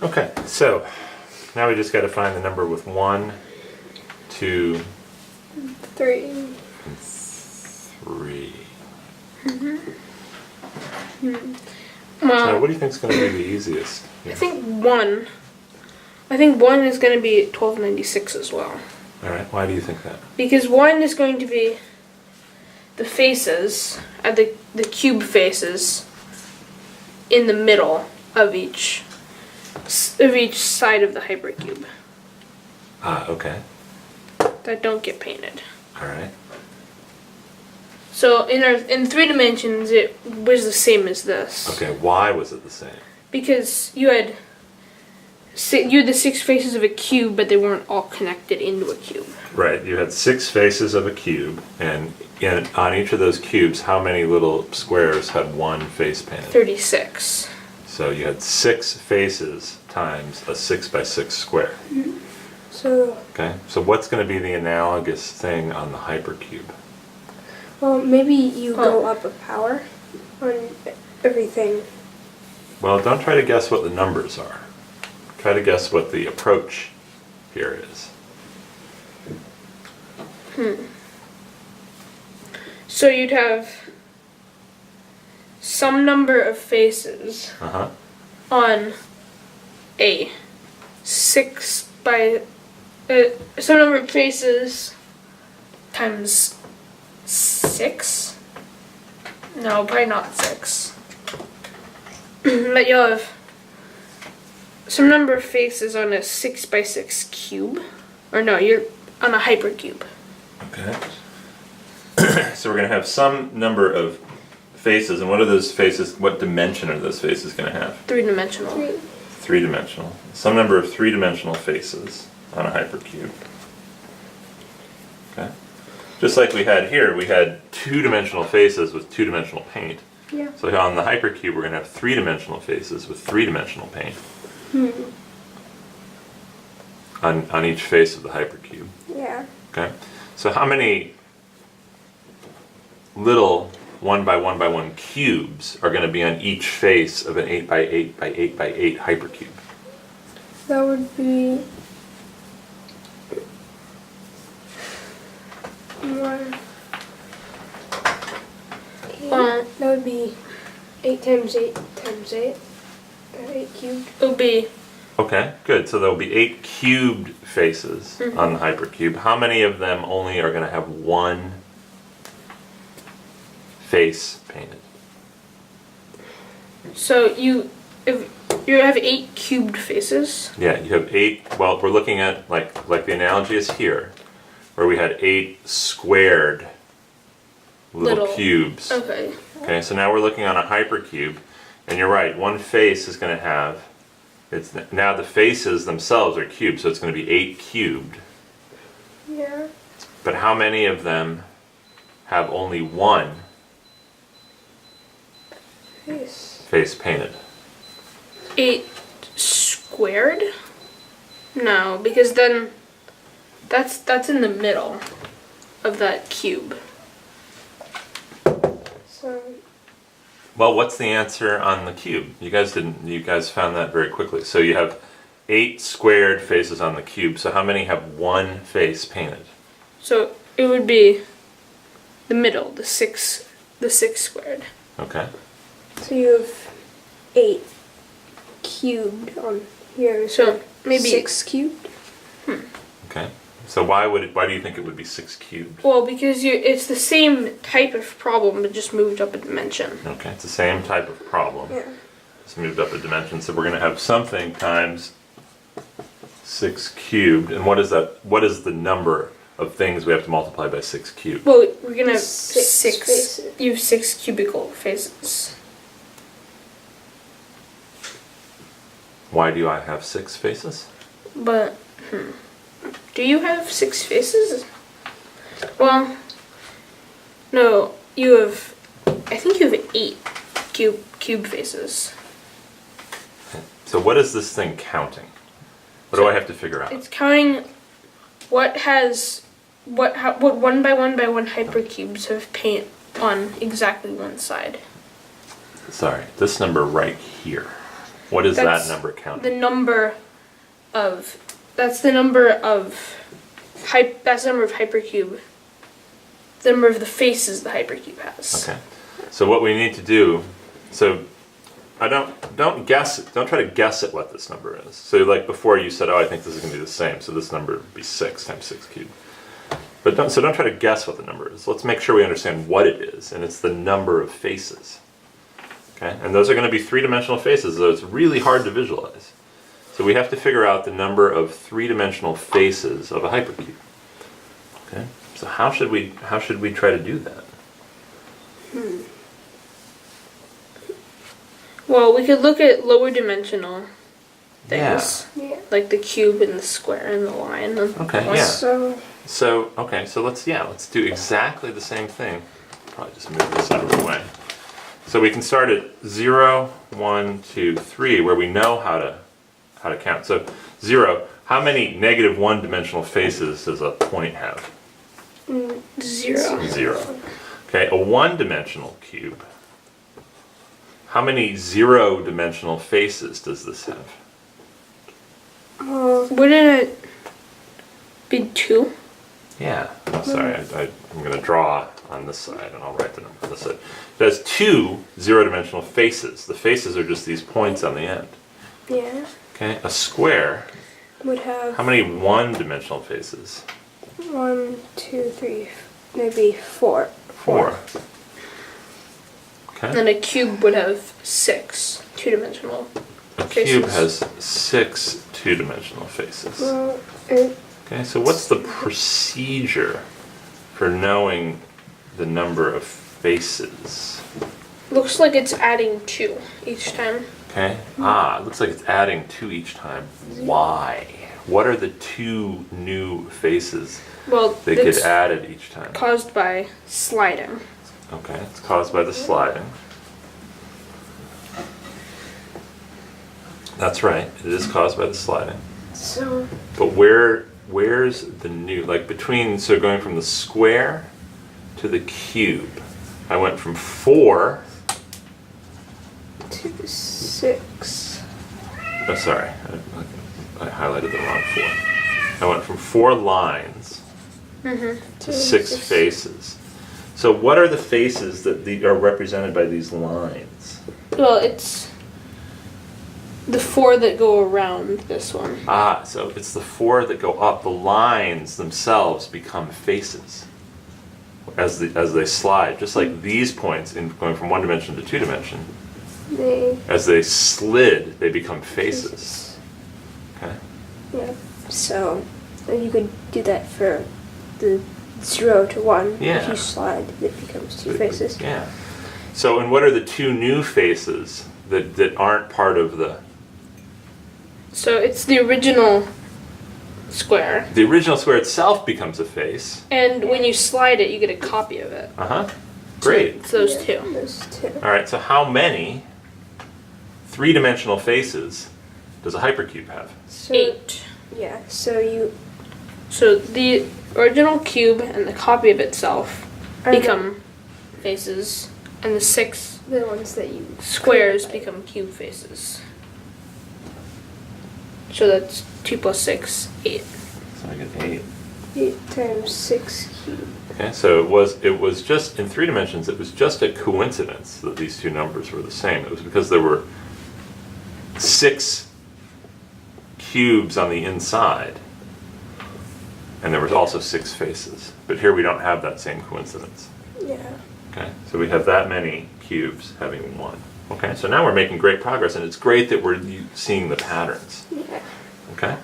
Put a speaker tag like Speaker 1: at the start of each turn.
Speaker 1: Okay, so now we just got to find the number with 1, 2,
Speaker 2: 3.
Speaker 1: and 3.
Speaker 2: Well,
Speaker 1: So what do you think is going to be the easiest?
Speaker 2: I think 1. I think 1 is going to be 1296 as well.
Speaker 1: All right, why do you think that?
Speaker 2: Because 1 is going to be the faces, the cube faces, in the middle of each side of the hypercube
Speaker 1: Ah, okay.
Speaker 2: that don't get painted.
Speaker 1: All right.
Speaker 2: So in 3 dimensions, it was the same as this.
Speaker 1: Okay, why was it the same?
Speaker 2: Because you had the 6 faces of a cube, but they weren't all connected into a cube.
Speaker 1: Right, you had 6 faces of a cube, and on each of those cubes, how many little squares had one face painted?
Speaker 2: 36.
Speaker 1: So you had 6 faces times a 6 by 6 square.
Speaker 2: Mm-hmm.
Speaker 3: So,
Speaker 1: Okay, so what's going to be the analogous thing on the hypercube?
Speaker 3: well, maybe you go up a power on everything.
Speaker 1: Well, don't try to guess what the numbers are. Try to guess what the approach here is.
Speaker 2: So you'd have some number of faces
Speaker 1: Uh-huh.
Speaker 2: on a 6 by some number of faces times 6. No, probably not 6. But you'll have some number of faces on a 6 by 6 cube. Or no, you're on a hypercube.
Speaker 1: Okay. So we're going to have some number of faces, and what are those faces, what dimension are those faces going to have?
Speaker 2: 3-dimensional.
Speaker 1: 3-dimensional. Some number of 3-dimensional faces on a hypercube. Okay. Just like we had here, we had 2-dimensional faces with 2-dimensional paint.
Speaker 3: Yeah.
Speaker 1: So on the hypercube, we're going to have 3-dimensional faces with 3-dimensional paint. On each face of the hypercube.
Speaker 3: Yeah.
Speaker 1: Okay. So how many little 1 by 1 by 1 cubes are going to be on each face of an 8 by 8 by 8 by 8 hypercube?
Speaker 3: That would be 1. That would be 8 times 8 times 8. 8 cubed.
Speaker 2: It would be
Speaker 1: Okay, good. So there'll be 8 cubed faces on the hypercube. How many of them only are going to have one face painted?
Speaker 2: so you have 8 cubed faces.
Speaker 1: Yeah, you have 8. Well, we're looking at like the analogy is here, where we had 8 squared little cubes.
Speaker 2: Okay.
Speaker 1: Okay, so now we're looking on a hypercube, and you're right. One face is going to have. It's now the faces themselves are cubed, so it's going to be 8 cubed.
Speaker 3: Yeah.
Speaker 1: But how many of them have only one face painted?
Speaker 2: 8 squared? No, because then that's in the middle of that cube.
Speaker 3: So,
Speaker 1: Well, what's the answer on the cube? You guys found that very quickly. So you have 8 squared faces on the cube. So how many have one face painted?
Speaker 2: So it would be the middle, the 6 squared.
Speaker 1: Okay.
Speaker 3: so you have 8 cubed on here.
Speaker 2: So maybe
Speaker 3: 6 cubed.
Speaker 1: Okay. So why do you think it would be 6 cubed?
Speaker 2: Well, because it's the same type of problem, but just moved up a dimension.
Speaker 1: Okay, it's the same type of problem.
Speaker 3: Yeah.
Speaker 1: It's moved up a dimension. So we're going to have something times 6 cubed. And what is that? What is the number of things we have to multiply by 6 cubed?
Speaker 2: Well, we're gonna have
Speaker 3: 6
Speaker 2: 6.
Speaker 3: faces.
Speaker 2: You have 6 cubical faces.
Speaker 1: Why do I have 6 faces?
Speaker 2: But do you have 6 faces? Well, no. You have. I think you have 8 cube faces.
Speaker 1: So what is this thing counting? What do I have to figure out?
Speaker 2: It's counting what 1 by 1 by 1 hypercubes have paint on exactly one side.
Speaker 1: Sorry, this number right here. What is
Speaker 2: That's
Speaker 1: that number count?
Speaker 2: the number of that's the number of hypercube. The number of the faces the hypercube has.
Speaker 1: Okay. So what we need to do, so I don't guess it. Don't try to guess at what this number is. So like before you said, oh, I think this is going to be the same. So this number would be 6 times 6 cubed. But don't try to guess what the number is. Let's make sure we understand what it is, and it's the number of faces. Okay? And those are going to be three-dimensional faces, so it's really hard to visualize. So we have to figure out the number of three-dimensional faces of a hypercube. Okay? So how should we try to do that?
Speaker 2: Well, we could look at lower dimensional things,
Speaker 3: Yeah.
Speaker 2: like the cube and the square and the line. And
Speaker 1: Okay,
Speaker 2: points.
Speaker 1: yeah.
Speaker 3: So
Speaker 1: So let's do exactly the same thing. Probably just move this out of the way. So we can start at 0, 1, 2, 3, where we know how to count. So 0, how many negative one-dimensional faces does a point have?
Speaker 2: 0.
Speaker 1: 0. Okay, a one-dimensional cube. How many zero-dimensional faces does this have?
Speaker 2: Wouldn't it be 2?
Speaker 1: Yeah. Oh, sorry, I'm going to draw on this side, and I'll write the number on this side. It has 2 zero-dimensional faces. The faces are just these points on the end.
Speaker 3: yeah,
Speaker 1: Okay, a square.
Speaker 3: would have
Speaker 1: How many one-dimensional faces?
Speaker 3: 1, 2, 3, maybe 4.
Speaker 1: 4. Okay.
Speaker 2: And a cube would have 6 two-dimensional
Speaker 1: A
Speaker 2: faces.
Speaker 1: cube has 6 two-dimensional faces.
Speaker 3: Well,
Speaker 1: Okay, so what's the procedure for knowing the number of faces?
Speaker 2: Looks like it's adding 2 each time.
Speaker 1: Okay. It looks like it's adding 2 each time. Why? What are the 2 new faces
Speaker 2: Well,
Speaker 1: that get
Speaker 2: it's
Speaker 1: added each time?
Speaker 2: caused by sliding.
Speaker 1: Okay, it's caused by the sliding. That's right, it is caused by the sliding.
Speaker 3: so
Speaker 1: But where's the new, like between, so going from the square to the cube, I went from 4,
Speaker 3: to 6.
Speaker 1: oh sorry, I highlighted the wrong 4. I went from 4 lines to 6 faces. So what are the faces that are represented by these lines?
Speaker 2: Well, it's the 4 that go around this one.
Speaker 1: So it's the 4 that go up. The lines themselves become faces as they slide, just like these points in going from 1 dimension to 2 dimension. As they slid, they become faces. Okay.
Speaker 3: Yeah. So you could do that for the 0 to 1.
Speaker 1: Yeah.
Speaker 3: If you slide, it becomes 2 faces.
Speaker 1: Yeah. So, and what are the 2 new faces that aren't part of the?
Speaker 2: So it's the original square.
Speaker 1: The original square itself becomes a face.
Speaker 2: And when you slide it, you get a copy of it.
Speaker 1: Great.
Speaker 2: It's those
Speaker 3: Yeah,
Speaker 2: 2.
Speaker 3: Those 2.
Speaker 1: All right. So how many three-dimensional faces does a hypercube have?
Speaker 3: So,
Speaker 2: 8.
Speaker 3: Yeah. So
Speaker 2: So the original cube and the copy of itself become faces, and the 6
Speaker 3: the ones that you
Speaker 2: squares become cube faces. So that's 2 plus 6, 8.
Speaker 1: So I get 8.
Speaker 3: 8 times 6 cubed.
Speaker 1: Okay. So it was just in 3 dimensions. It was just a coincidence that these 2 numbers were the same. It was because there were 6 cubes on the inside. And there was also 6 faces. But here we don't have that same coincidence.
Speaker 3: Yeah.
Speaker 1: Okay, so we have that many cubes having 1. Okay, so now we're making great progress, and it's great that we're seeing the patterns.
Speaker 3: Yeah.
Speaker 1: Okay?